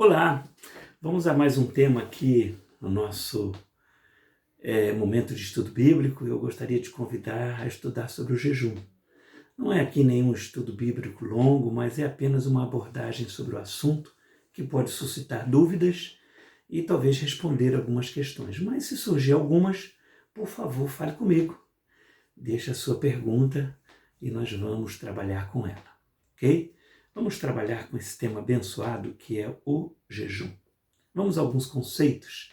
Olá, vamos a mais um tema aqui no nosso momento de estudo bíblico. Eu gostaria de convidar a estudar sobre o jejum. Não é aqui nenhum estudo bíblico longo, mas é apenas uma abordagem sobre o assunto que pode suscitar dúvidas e talvez responder algumas questões. Mas se surgir algumas, por favor, fale comigo. Deixe a sua pergunta e nós vamos trabalhar com ela, ok? Vamos trabalhar com esse tema abençoado que é o jejum. Vamos a alguns conceitos.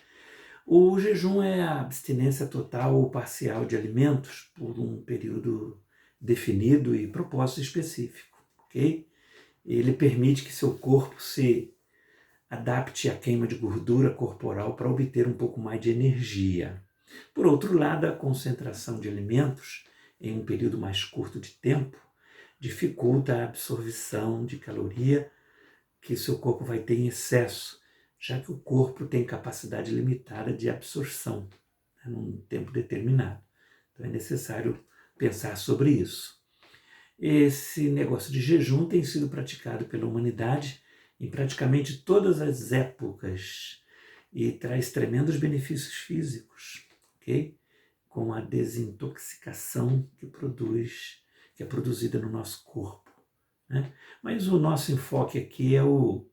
O jejum é a abstinência total ou parcial de alimentos por um período definido e propósito específico, ok? Ele permite que seu corpo se adapte à queima de gordura corporal para obter um pouco mais de energia. Por outro lado, a concentração de alimentos em um período mais curto de tempo dificulta a absorção de caloria que seu corpo vai ter em excesso, já que o corpo tem capacidade limitada de absorção, num tempo determinado. Então é necessário pensar sobre isso. Esse negócio de jejum tem sido praticado pela humanidade em praticamente todas as épocas e traz tremendos benefícios físicos, ok? Com a desintoxicação que é produzida no nosso corpo, né? Mas o nosso enfoque aqui é o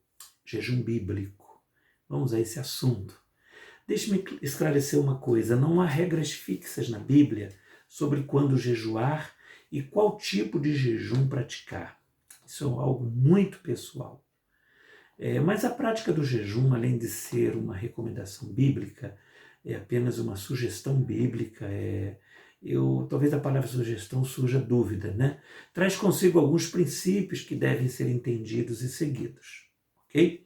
jejum bíblico. Vamos a esse assunto. Deixe-me esclarecer uma coisa: não há regras fixas na Bíblia sobre quando jejuar e qual tipo de jejum praticar. Isso é algo muito pessoal. Mas a prática do jejum, além de ser uma recomendação bíblica, é apenas uma sugestão bíblica. Talvez a palavra sugestão surja dúvida, né? Traz consigo alguns princípios que devem ser entendidos e seguidos, ok?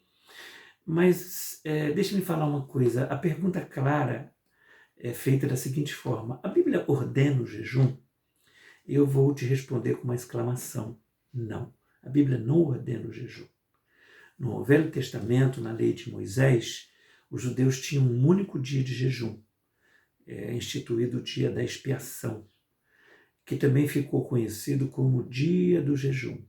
Mas deixe-me falar uma coisa. A pergunta clara é feita da seguinte forma: a Bíblia ordena o jejum? Eu vou te responder com uma exclamação: não. A Bíblia não ordena o jejum. No Velho Testamento, na lei de Moisés, os judeus tinham um único dia de jejum, instituído o dia da expiação, que também ficou conhecido como dia do jejum.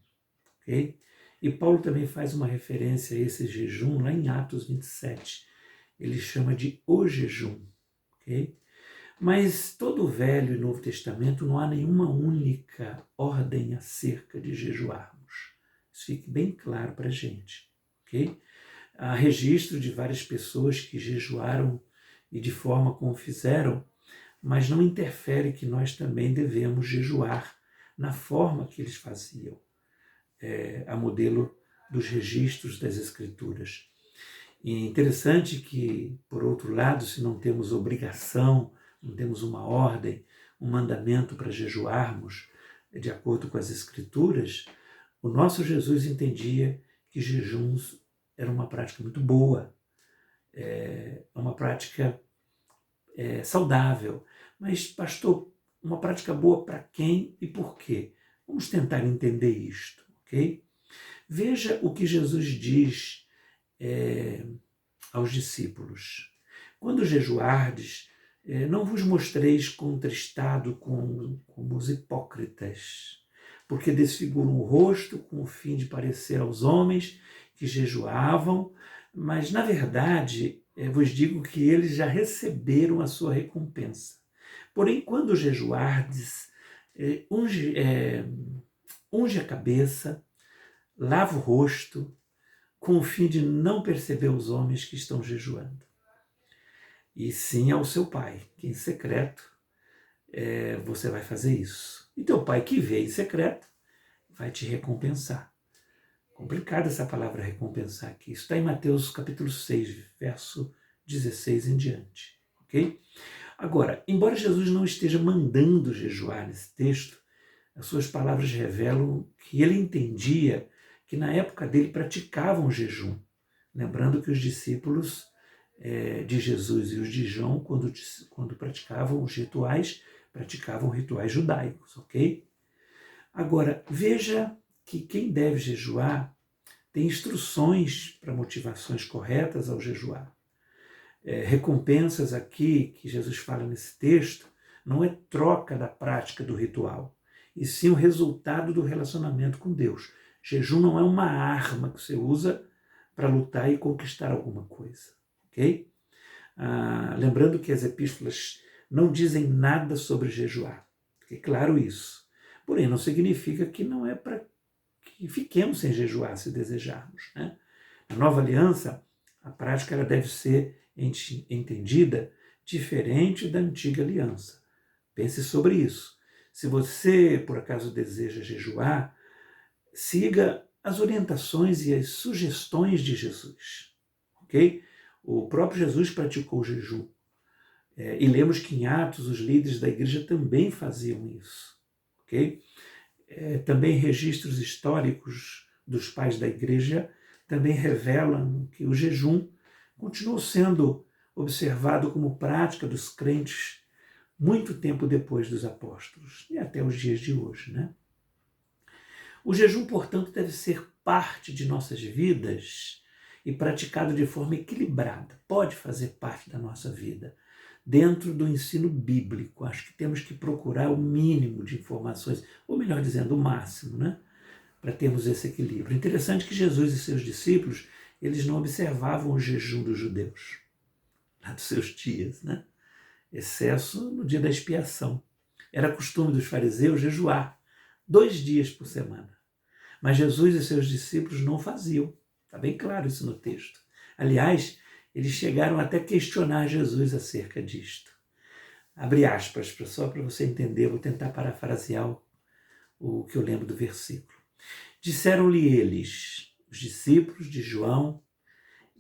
Okay? E Paulo também faz uma referência a esse jejum lá em Atos 27. Ele chama de o jejum. Okay? Mas todo o Velho e Novo Testamento não há nenhuma única ordem acerca de jejuarmos. Isso fique bem claro para a gente. Okay? Há registro de várias pessoas que jejuaram e de forma como fizeram, mas não interfere que nós também devemos jejuar na forma que eles faziam, a modelo dos registros das Escrituras. E é interessante que, por outro lado, se não temos obrigação, não temos uma ordem, um mandamento para jejuarmos de acordo com as Escrituras, o nosso Jesus entendia que jejuns era uma prática muito boa, é uma prática saudável. Mas, pastor, uma prática boa para quem e por quê? Vamos tentar entender isto, ok? Veja o que Jesus diz aos discípulos. Quando jejuardes, não vos mostreis contristado como os hipócritas, porque desfiguram o rosto com o fim de parecer aos homens que jejuavam, mas, na verdade, vos digo que eles já receberam a sua recompensa. Porém, quando jejuardes, unge a cabeça, lava o rosto, com o fim de não perceber os homens que estão jejuando. E sim ao seu pai, que em secreto você vai fazer isso. E teu pai que vê em secreto vai te recompensar. Complicada essa palavra recompensar aqui. Isso está em Mateus capítulo 6, verso 16 em diante. Ok? Agora, embora Jesus não esteja mandando jejuar nesse texto, as suas palavras revelam que ele entendia que na época dele praticavam jejum. Lembrando que os discípulos de Jesus e os de João, quando praticavam os rituais, praticavam rituais judaicos, ok? Agora, veja que quem deve jejuar tem instruções para motivações corretas ao jejuar. Recompensas aqui que Jesus fala nesse texto não é troca da prática do ritual, e sim o resultado do relacionamento com Deus. Jejum não é uma arma que você usa para lutar e conquistar alguma coisa, ok? Lembrando que as epístolas não dizem nada sobre jejuar, é claro isso. Porém, não significa que não é para que fiquemos sem jejuar se desejarmos, né? Na nova aliança, a prática ela deve ser entendida diferente da antiga aliança. Pense sobre isso. Se você, por acaso, deseja jejuar, siga as orientações e as sugestões de Jesus, ok? O próprio Jesus praticou o jejum. E lemos que em Atos os líderes da igreja também faziam isso, ok? Também registros históricos dos pais da igreja também revelam que o jejum continuou sendo observado como prática dos crentes muito tempo depois dos apóstolos e até os dias de hoje, né? O jejum, portanto, deve ser parte de nossas vidas e praticado de forma equilibrada. Pode fazer parte da nossa vida, dentro do ensino bíblico. Acho que temos que procurar o mínimo de informações, ou melhor dizendo, o máximo, né? Para termos esse equilíbrio. Interessante que Jesus e seus discípulos, eles não observavam o jejum dos judeus, lá dos seus dias, né? Excesso no dia da expiação. Era costume dos fariseus jejuar 2 dias por semana. Mas Jesus e seus discípulos não faziam. Está bem claro isso no texto. Aliás, eles chegaram até a questionar Jesus acerca disto. Abre aspas, só para você entender, vou tentar parafrasear o que eu lembro do versículo. Disseram-lhe eles, os discípulos de João,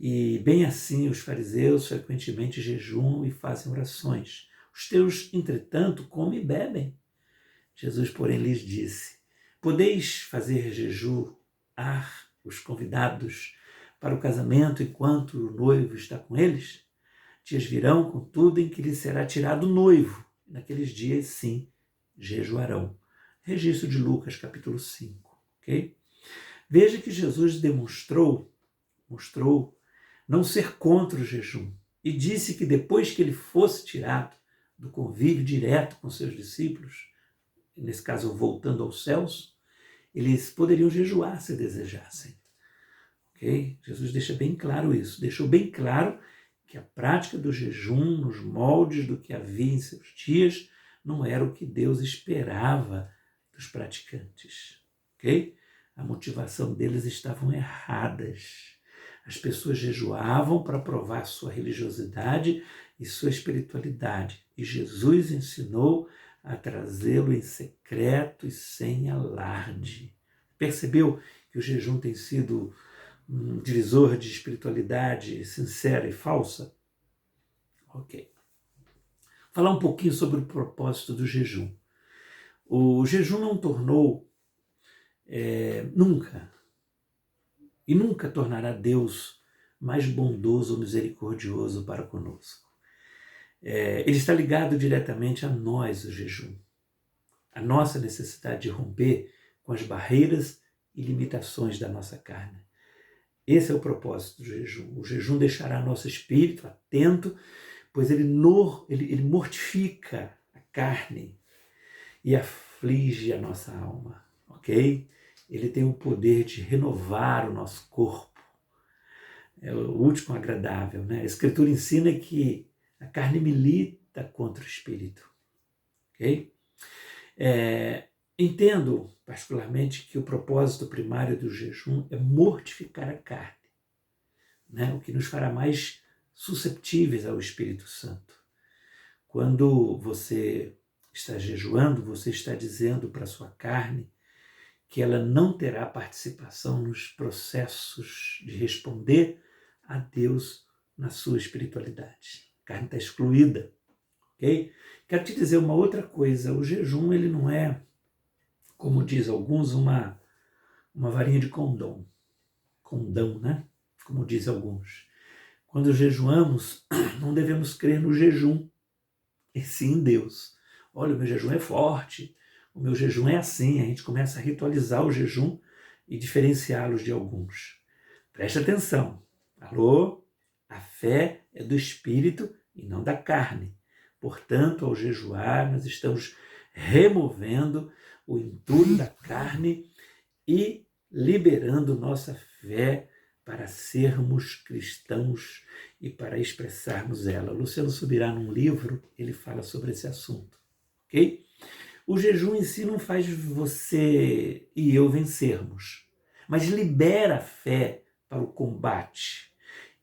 e bem assim os fariseus frequentemente jejuam e fazem orações. Os teus, entretanto, comem e bebem. Jesus, porém, lhes disse, podeis fazer jejuar os convidados para o casamento enquanto o noivo está com eles? Dias virão, contudo, em que lhe será tirado o noivo. Naqueles dias, sim, jejuarão. Registro de Lucas, capítulo 5. Okay? Veja que Jesus mostrou não ser contra o jejum e disse que depois que ele fosse tirado do convívio direto com seus discípulos, nesse caso voltando aos céus, eles poderiam jejuar se desejassem. Okay? Jesus deixa bem claro isso, deixou bem claro que a prática do jejum nos moldes do que havia em seus dias não era o que Deus esperava dos praticantes. Okay? A motivação deles estavam erradas. As pessoas jejuavam para provar sua religiosidade e sua espiritualidade. E Jesus ensinou a trazê-lo em secreto e sem alarde. Percebeu que o jejum tem sido um divisor de espiritualidade sincera e falsa? Ok. Falar um pouquinho sobre o propósito do jejum. O jejum não tornou nunca tornará Deus mais bondoso ou misericordioso para conosco. Ele está ligado diretamente a nós, o jejum. A nossa necessidade de romper com as barreiras e limitações da nossa carne. Esse é o propósito do jejum. O jejum deixará nosso espírito atento, pois ele mortifica a carne e aflige a nossa alma, ok? Ele tem o poder de renovar o nosso corpo. É o último agradável, né? A Escritura ensina que a carne milita contra o espírito, ok? Entendo, particularmente, que o propósito primário do jejum é mortificar a carne, né? O que nos fará mais susceptíveis ao Espírito Santo. Quando você está jejuando, você está dizendo para a sua carne que ela não terá participação nos processos de responder a Deus na sua espiritualidade. A carne está excluída, ok? Quero te dizer uma outra coisa, o jejum ele não é, como diz alguns, uma varinha de condão, né? Como diz alguns. Quando jejuamos, não devemos crer no jejum, e sim em Deus. Olha, o meu jejum é forte, o meu jejum é assim, a gente começa a ritualizar o jejum e diferenciá-los de alguns. Preste atenção. Alô? A fé é do espírito e não da carne. Portanto, ao jejuar, nós estamos removendo o entulho da carne e liberando nossa fé para sermos cristãos e para expressarmos ela. Luciano Subirá, num livro, ele fala sobre esse assunto, ok? O jejum em si não faz você e eu vencermos, mas libera a fé para o combate,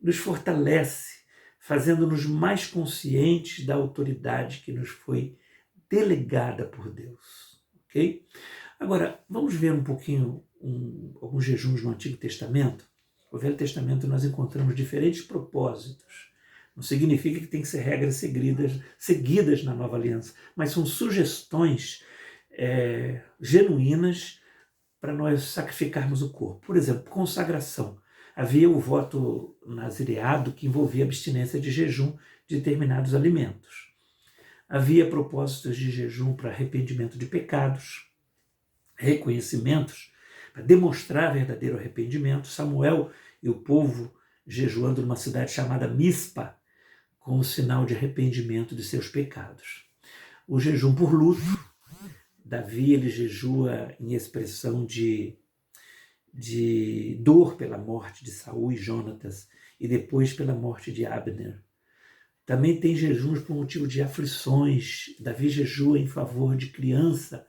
nos fortalece, fazendo-nos mais conscientes da autoridade que nos foi delegada por Deus, ok? Agora, vamos ver um pouquinho alguns jejuns no Antigo Testamento. No Velho Testamento nós encontramos diferentes propósitos. Não significa que tem que ser regras seguidas na Nova Aliança, mas são sugestões genuínas para nós sacrificarmos o corpo. Por exemplo, consagração. Havia o voto nazireado que envolvia abstinência de jejum de determinados alimentos. Havia propósitos de jejum para arrependimento de pecados, reconhecimentos para demonstrar verdadeiro arrependimento. Samuel e o povo jejuando numa cidade chamada Mispa, como sinal de arrependimento de seus pecados. O jejum por luto. Davi, ele jejua em expressão de dor pela morte de Saul e Jonatas, e depois pela morte de Abner. Também tem jejuns por motivo de aflições. Davi jejua em favor de criança,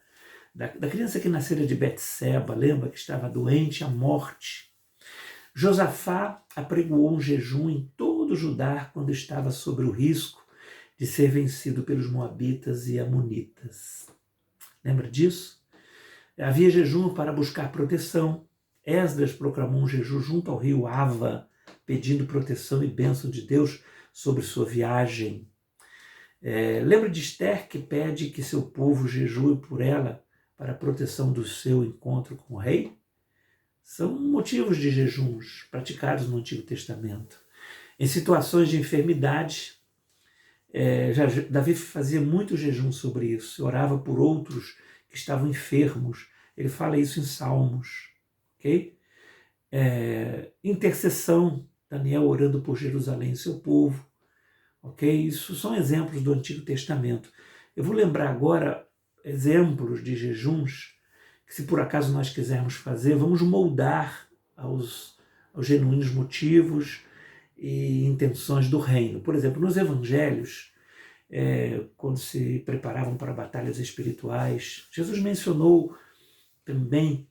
da criança que nascera de Betseba, lembra que estava doente à morte. Josafá apregoou um jejum em todo Judá quando estava sobre o risco de ser vencido pelos moabitas e amonitas. Lembra disso? Havia jejum para buscar proteção. Esdras proclamou um jejum junto ao rio Ava, pedindo proteção e bênção de Deus sobre sua viagem. Lembra de Esther, que pede que seu povo jejue por ela para a proteção do seu encontro com o rei? São motivos de jejuns praticados no Antigo Testamento. Em situações de enfermidade, Davi fazia muito jejum sobre isso, orava por outros que estavam enfermos. Ele fala isso em Salmos, ok? Intercessão, Daniel orando por Jerusalém, seu povo, ok? Isso são exemplos do Antigo Testamento. Eu vou lembrar agora exemplos de jejuns que, se por acaso nós quisermos fazer, vamos moldar aos genuínos motivos e intenções do reino. Por exemplo, nos evangelhos, quando se preparavam para batalhas espirituais, Jesus mencionou também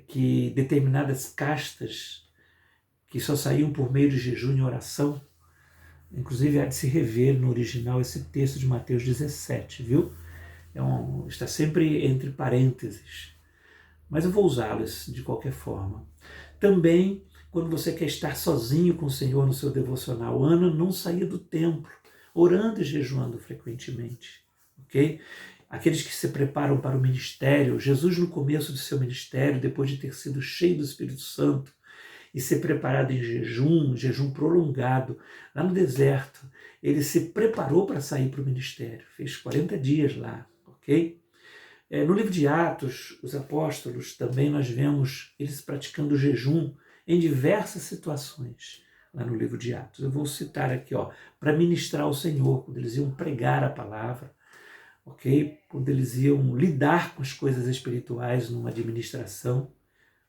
que determinadas castas que só saíam por meio de jejum e oração, inclusive há de se rever no original esse texto de Mateus 17, viu? Está sempre entre parênteses, mas eu vou usá-los de qualquer forma. Também, quando você quer estar sozinho com o Senhor no seu devocional, Ana não saía do templo, orando e jejuando frequentemente, ok? Aqueles que se preparam para o ministério, Jesus no começo do seu ministério, depois de ter sido cheio do Espírito Santo e ser preparado em jejum prolongado, lá no deserto, ele se preparou para sair para o ministério, fez 40 dias lá, ok? No livro de Atos, os apóstolos, também nós vemos eles praticando jejum em diversas situações, lá no livro de Atos. Eu vou citar aqui, para ministrar ao Senhor, quando eles iam pregar a palavra, ok? Quando eles iam lidar com as coisas espirituais numa administração,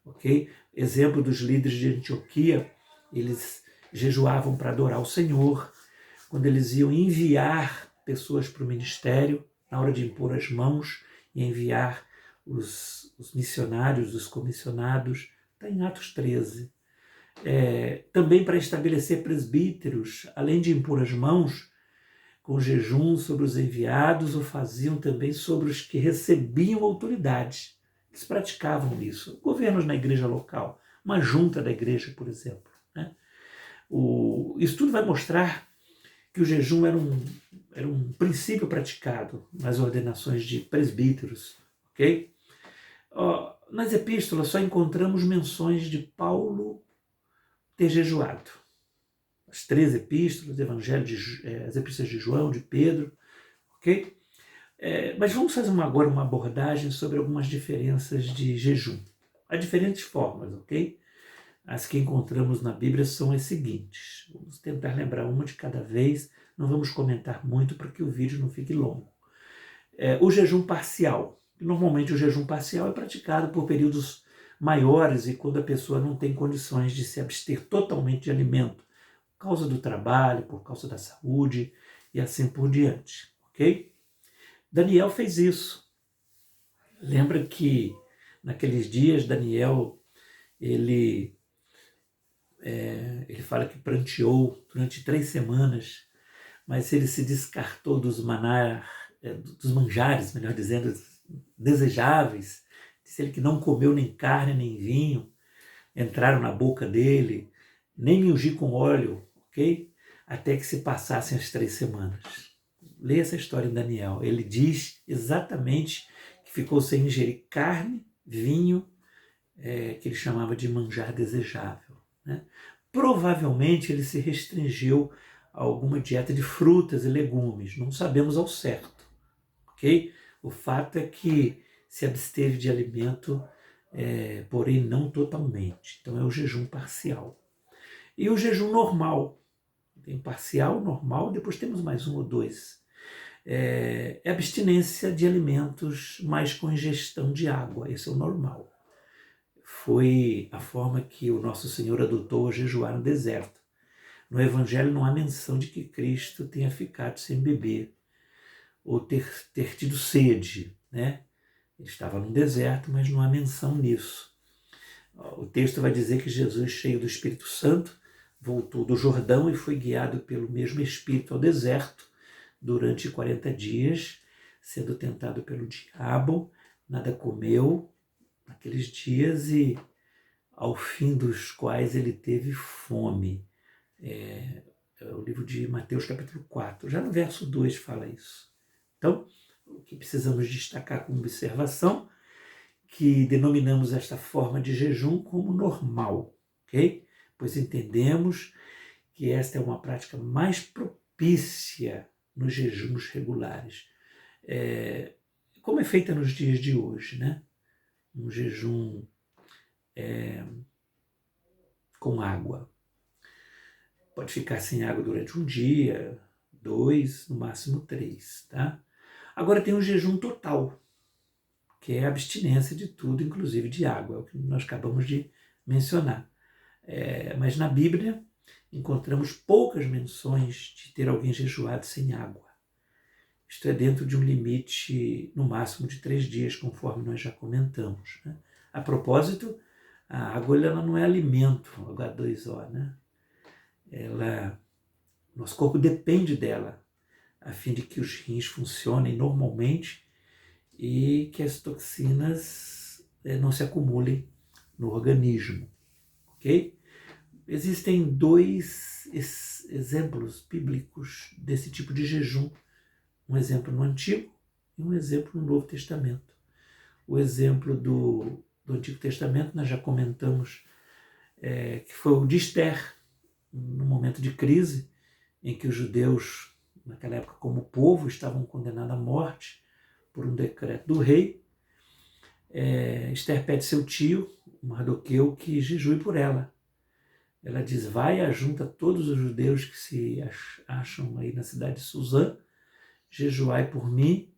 ok? Exemplo dos líderes de Antioquia, eles jejuavam para adorar o Senhor. Quando eles iam enviar pessoas para o ministério, na hora de impor as mãos e enviar os missionários, os comissionados, está em Atos 13. Também para estabelecer presbíteros, além de impor as mãos, com jejum sobre os enviados, o faziam também sobre os que recebiam autoridade. Eles praticavam isso. Governos na igreja local, uma junta da igreja, por exemplo. Né? Isso tudo vai mostrar que o jejum era um princípio praticado nas ordenações de presbíteros. Okay? Nas epístolas só encontramos menções de Paulo ter jejuado. As 3 epístolas, as epístolas de João, de Pedro, ok? Mas vamos fazer agora uma abordagem sobre algumas diferenças de jejum. Há diferentes formas, ok? As que encontramos na Bíblia são as seguintes. Vamos tentar lembrar uma de cada vez, não vamos comentar muito para que o vídeo não fique longo. O jejum parcial. Normalmente o jejum parcial é praticado por períodos maiores e quando a pessoa não tem condições de se abster totalmente de alimento, por causa do trabalho, por causa da saúde e assim por diante, ok? Daniel fez isso. Lembra que naqueles dias Daniel, ele fala que pranteou durante 3 semanas, mas ele se descartou dos manjares, melhor dizendo, desejáveis. Disse ele que não comeu nem carne nem vinho, entraram na boca dele, nem me ungi com óleo, ok? Até que se passassem as 3 semanas. Leia essa história em Daniel. Ele diz exatamente que ficou sem ingerir carne, vinho, que ele chamava de manjar desejável, né? Provavelmente ele se restringiu a alguma dieta de frutas e legumes, não sabemos ao certo, ok? O fato é que se absteve de alimento, porém não totalmente. Então é o jejum parcial. E o jejum normal, tem parcial, normal, depois temos mais um ou dois. É abstinência de alimentos, mas com ingestão de água, esse é o normal. Foi a forma que o nosso Senhor adotou a jejuar no deserto. No Evangelho não há menção de que Cristo tenha ficado sem beber ou ter tido sede, né? Ele estava no deserto, mas não há menção nisso. O texto vai dizer que Jesus, cheio do Espírito Santo, voltou do Jordão e foi guiado pelo mesmo Espírito ao deserto durante 40 dias, sendo tentado pelo diabo, nada comeu naqueles dias e ao fim dos quais ele teve fome. É o livro de Mateus capítulo 4, já no verso 2 fala isso. Então, o que precisamos destacar como observação, que denominamos esta forma de jejum como normal, ok? Pois entendemos que esta é uma prática mais propícia nos jejuns regulares, como é feita nos dias de hoje, né? Um jejum com água. Pode ficar sem água durante um dia, 2, no máximo 3, tá? Agora tem o jejum total, que é a abstinência de tudo, inclusive de água, é o que nós acabamos de mencionar. Mas na Bíblia encontramos poucas menções de ter alguém jejuado sem água. Isto é dentro de um limite, no máximo, de 3 dias, conforme nós já comentamos, né? A propósito, a água ela não é alimento, H2O, né? Nosso corpo depende dela, a fim de que os rins funcionem normalmente e que as toxinas não se acumulem no organismo, ok? Existem 2 exemplos bíblicos desse tipo de jejum, um exemplo no Antigo e um exemplo no Novo Testamento. O exemplo do Antigo Testamento nós já comentamos, que foi o de Esther, no momento de crise, em que os judeus, naquela época como povo, estavam condenados à morte por um decreto do rei. Esther pede seu tio, Mardoqueu, que jejue por ela. Ela diz, vai e ajunta todos os judeus que se acham aí na cidade de Suzã, jejuai por mim,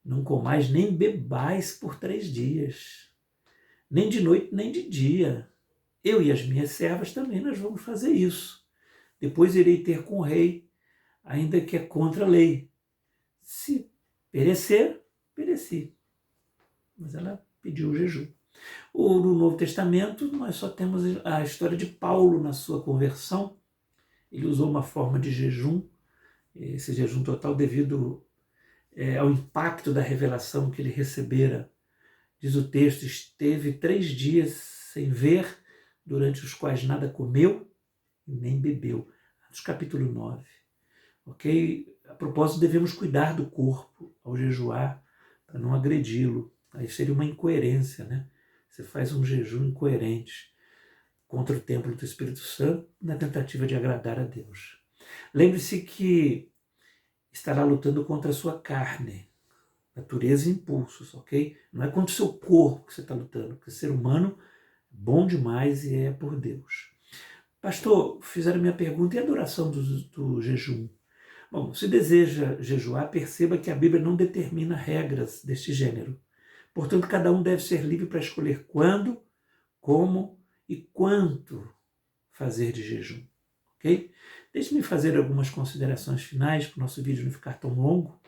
não comais nem bebais por 3 dias, nem de noite nem de dia. Eu e as minhas servas também nós vamos fazer isso. Depois irei ter com o rei, ainda que é contra a lei. Se perecer, pereci. Mas ela pediu o jejum. No Novo Testamento, nós só temos a história de Paulo na sua conversão. Ele usou uma forma de jejum, esse jejum total devido ao impacto da revelação que ele recebera. Diz o texto, esteve 3 dias sem ver, durante os quais nada comeu e nem bebeu. Atos capítulo 9. Ok? A propósito, devemos cuidar do corpo ao jejuar, para não agredi-lo. Aí seria uma incoerência, né? Você faz um jejum incoerente contra o templo do Espírito Santo na tentativa de agradar a Deus. Lembre-se que estará lutando contra a sua carne, natureza e impulsos, ok? Não é contra o seu corpo que você está lutando, porque ser humano é bom demais e é por Deus. Pastor, fizeram minha pergunta, e a duração do jejum? Bom, se deseja jejuar, perceba que a Bíblia não determina regras deste gênero. Portanto, cada um deve ser livre para escolher quando, como e quanto fazer de jejum, ok? Deixe-me fazer algumas considerações finais para o nosso vídeo não ficar tão longo.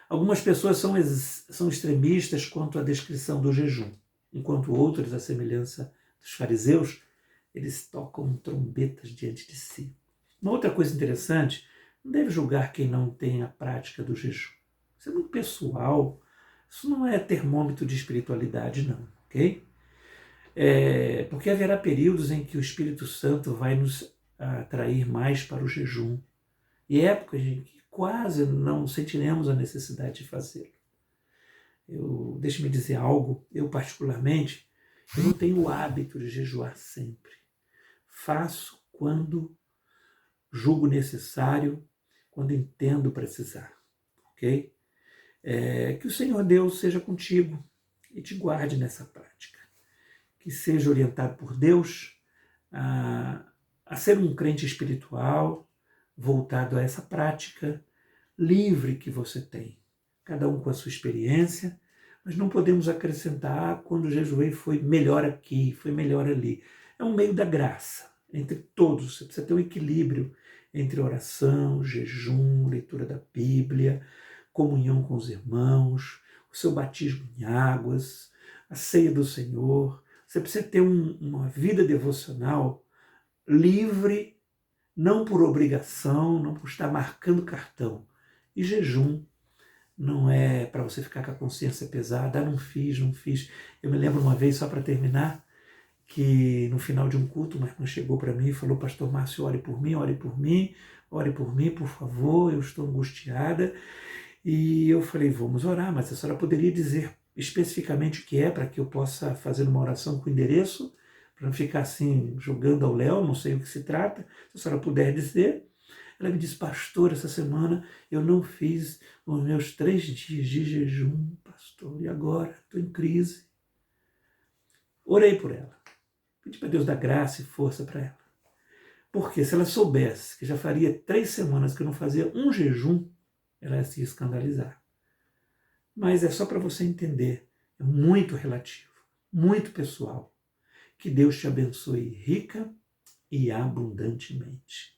Algumas pessoas são extremistas quanto à descrição do jejum, enquanto outros, à semelhança dos fariseus, eles tocam trombetas diante de si. Uma outra coisa interessante, não deve julgar quem não tem a prática do jejum. Isso é muito pessoal, isso não é termômetro de espiritualidade não, ok? Porque haverá períodos em que o Espírito Santo vai nos atrair mais para o jejum e épocas em que quase não sentiremos a necessidade de fazê-lo. Deixe-me dizer algo, eu particularmente, eu não tenho o hábito de jejuar sempre. Faço quando julgo necessário, quando entendo precisar, ok? Que o Senhor Deus seja contigo e te guarde nessa prática. Que seja orientado por Deus a ser um crente espiritual, voltado a essa prática livre que você tem. Cada um com a sua experiência, mas não podemos acrescentar quando jejuei foi melhor aqui, foi melhor ali. É um meio da graça entre todos. Você precisa ter um equilíbrio entre oração, jejum, leitura da Bíblia, comunhão com os irmãos, o seu batismo em águas, a ceia do Senhor. Você precisa ter uma vida devocional livre, não por obrigação, não por estar marcando cartão. E jejum não é para você ficar com a consciência pesada, não fiz. Eu me lembro uma vez, só para terminar, que no final de um culto, uma irmã chegou para mim e falou: pastor Márcio, ore por mim, por favor, eu estou angustiada. E eu falei: vamos orar, mas a senhora poderia dizer especificamente o que é, para que eu possa fazer uma oração com o endereço, para não ficar assim, jogando ao léu, não sei o que se trata, se a senhora puder dizer. Ela me disse: pastor, essa semana eu não fiz os meus 3 dias de jejum, pastor, e agora estou em crise. Orei por ela, pedi para Deus dar graça e força para ela. Porque se ela soubesse que já faria 3 semanas que eu não fazia um jejum, ela ia se escandalizar. Mas é só para você entender, é muito relativo, muito pessoal. Que Deus te abençoe rica e abundantemente.